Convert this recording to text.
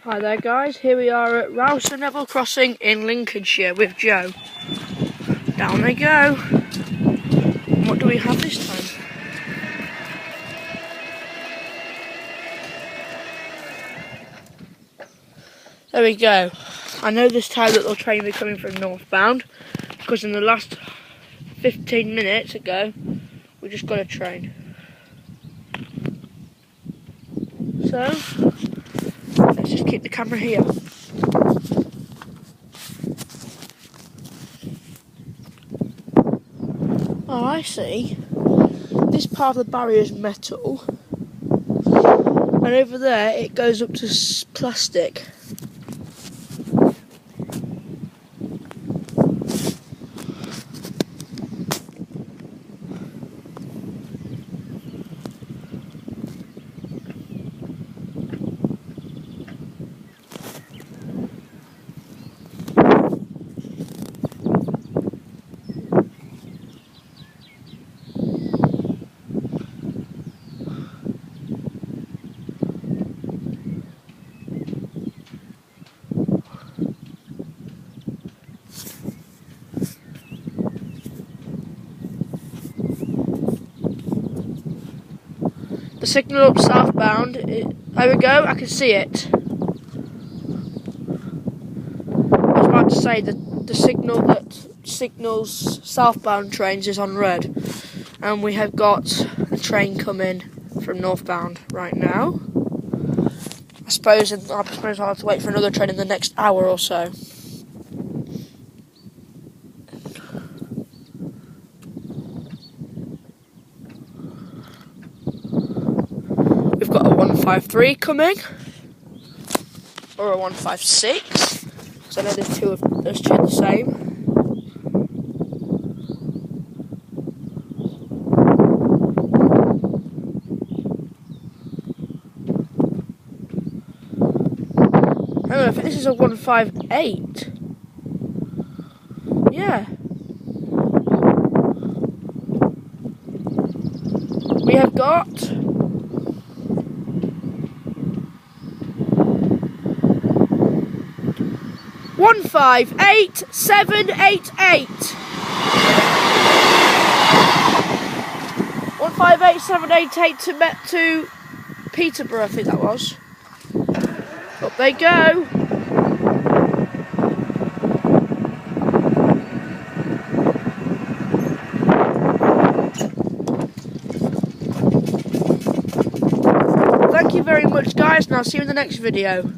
Hi there guys, here we are at Rowston level crossing in Lincolnshire with Joe. Down they go. And what do we have this time? There we go. I know this time that they'll train me coming from northbound, because in the last 15 minutes ago we just got a train. So let's just keep the camera here. Oh, I see. This part of the barrier is metal, and over there it goes up to plastic. The signal up southbound, there we go, I can see it. I was about to say that the signal that signals southbound trains is on red. And we have got a train coming from northbound right now. I suppose I'll have to wait for another train in the next hour or so. We've got a 153 coming, or a 156, because I know there's two the same. I think this is a 158. Yeah. We have got 158788. 158788 to Peterborough, I think that was. Up they go. Thank you very much guys, and I'll see you in the next video.